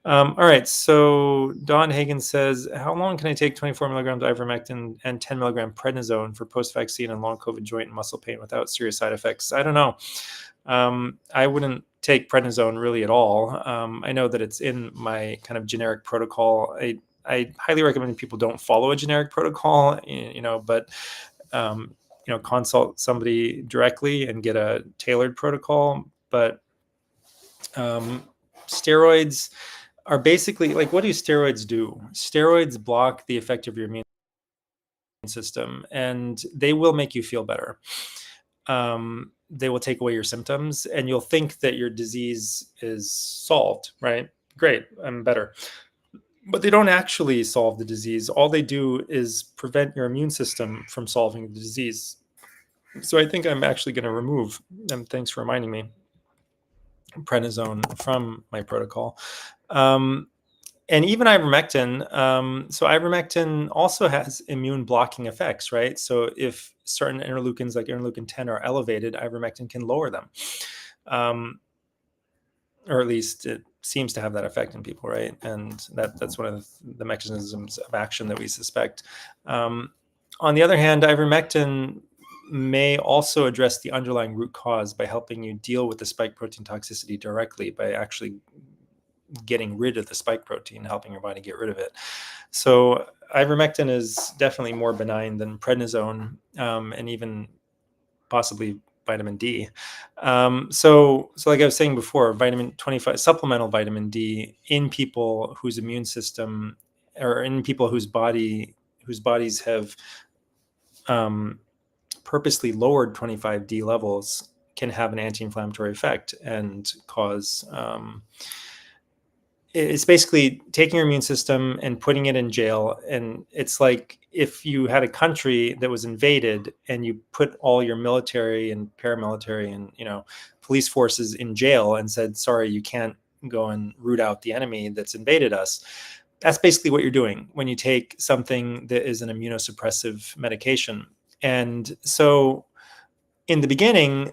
All right. So Don Hagen says, how long can I take 24 milligrams ivermectin and 10 milligram prednisone for post-vaccine and long COVID joint and muscle pain without serious side effects? I don't know. I wouldn't take prednisone really at all. I know that it's in my kind of generic protocol. I highly recommend people don't follow a generic protocol, but consult somebody directly and get a tailored protocol. But steroids are basically like, what do steroids do? Steroids block the effect of your immune system, and they will make you feel better. They will take away your symptoms, and you'll think that your disease is solved, right? Great, I'm better. But they don't actually solve the disease. All they do is prevent your immune system from solving the disease. So I think I'm actually going to remove, and thanks for reminding me, prednisone from my protocol. And even ivermectin. So ivermectin also has immune blocking effects, right? So if certain interleukins like interleukin 10 are elevated, ivermectin can lower them. Or at least it seems to have that effect in people, right? And that's one of the mechanisms of action that we suspect. On the other hand, ivermectin may also address the underlying root cause by helping you deal with the spike protein toxicity directly by actually getting rid of the spike protein, helping your body get rid of it. So ivermectin is definitely more benign than prednisone, and even possibly vitamin D. So like I was saying before, vitamin 25, supplemental vitamin D in people whose immune system, or in people whose bodies have purposely lowered 25D levels, can have an anti-inflammatory effect and cause it's basically taking your immune system and putting it in jail. And it's like if you had a country that was invaded and you put all your military and paramilitary and police forces in jail and said, sorry, you can't go and root out the enemy that's invaded us. That's basically what you're doing when you take something that is an immunosuppressive medication. And so in the beginning,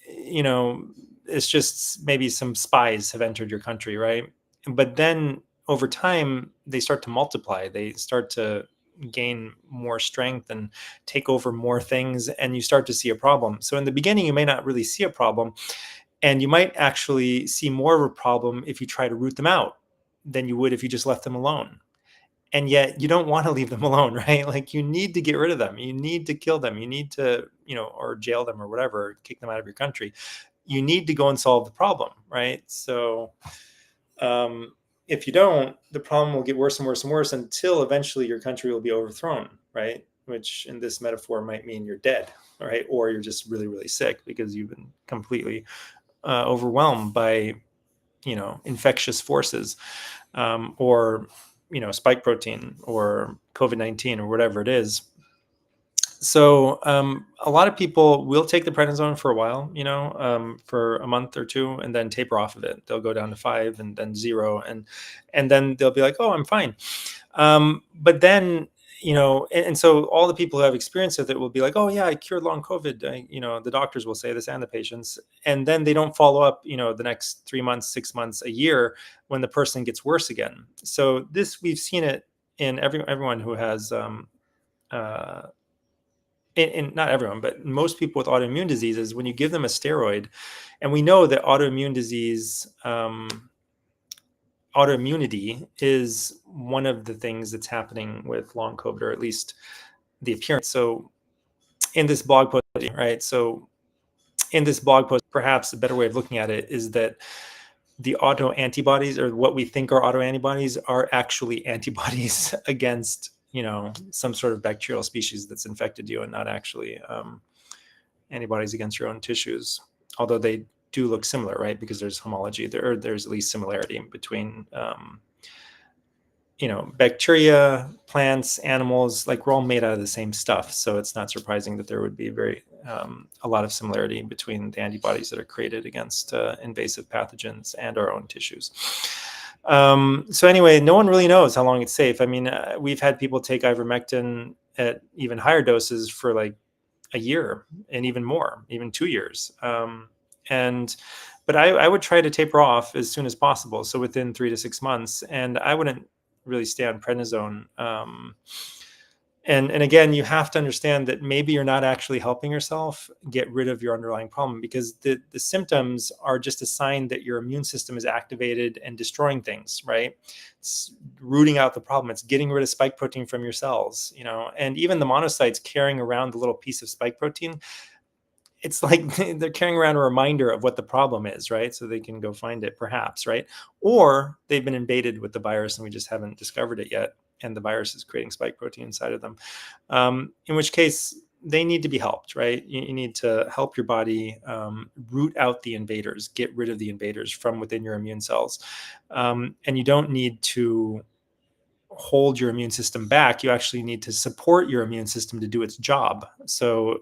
it's just maybe some spies have entered your country, right? But then over time, they start to multiply. They start to gain more strength and take over more things, and you start to see a problem. So in the beginning, you may not really see a problem, and you might actually see more of a problem if you try to root them out than you would if you just left them alone. And yet you don't want to leave them alone, right? Like you need to get rid of them. You need to kill them. You need to, or jail them or whatever, kick them out of your country. You need to go and solve the problem, right? So if you don't, the problem will get worse and worse and worse until eventually your country will be overthrown, right? Which in this metaphor might mean you're dead, right? Or you're just really, really sick because you've been completely overwhelmed by, infectious forces, or spike protein or COVID-19 or whatever it is. So a lot of people will take the prednisone for a while, for a month or two, and then taper off of it. They'll go down to 5 and then 0, and then they'll be like, "Oh, I'm fine." But then, and so all the people who have experience with it will be like, "Oh yeah, I cured long COVID." The doctors will say this and the patients, and then they don't follow up, the next 3 months, 6 months, a year when the person gets worse again. So we've seen it in everyone who has. In not everyone, but most people with autoimmune diseases, when you give them a steroid, and we know that autoimmune disease, autoimmunity is one of the things that's happening with long COVID, or at least the appearance. So in this blog post, right? So in this blog post, perhaps a better way of looking at it is that the autoantibodies, or what we think are autoantibodies, are actually antibodies against some sort of bacterial species that's infected you, and not actually antibodies against your own tissues, although they do look similar, right? Because there's homology there, there's at least similarity between bacteria, plants, animals. Like we're all made out of the same stuff, so it's not surprising that there would be a lot of similarity between the antibodies that are created against invasive pathogens and our own tissues. So anyway, no one really knows how long it's safe. I mean, we've had people take ivermectin at even higher doses for like a year and even more, even 2 years. And But I would try to taper off as soon as possible. So within 3 to 6 months, and I wouldn't really stay on prednisone. And again, you have to understand that maybe you're not actually helping yourself get rid of your underlying problem, because the symptoms are just a sign that your immune system is activated and destroying things, right? It's rooting out the problem. It's getting rid of spike protein from your cells, and even the monocytes carrying around the little piece of spike protein, it's like they're carrying around a reminder of what the problem is, right? So they can go find it, perhaps, right? Or they've been invaded with the virus and we just haven't discovered it yet. And the virus is creating spike protein inside of them. In which case, they need to be helped, right? You need to help your body root out the invaders, get rid of the invaders from within your immune cells. And you don't need to hold your immune system back. You actually need to support your immune system to do its job. So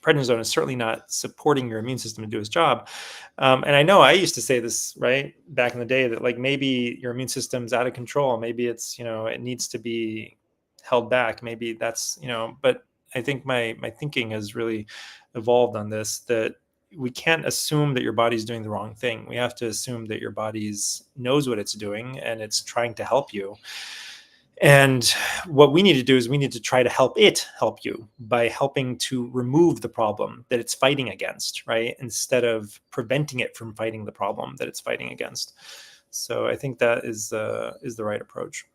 prednisone is certainly not supporting your immune system to do its job. And I know I used to say this right back in the day, that like maybe your immune system's out of control. Maybe it's, it needs to be held back. Maybe that's, but I think my thinking has really evolved on this, that we can't assume that your body's doing the wrong thing. We have to assume that your body's knows what it's doing and it's trying to help you. And what we need to do is we need to try to help it help you by helping to remove the problem that it's fighting against, right? Instead of preventing it from fighting the problem that it's fighting against. So I think that is the right approach.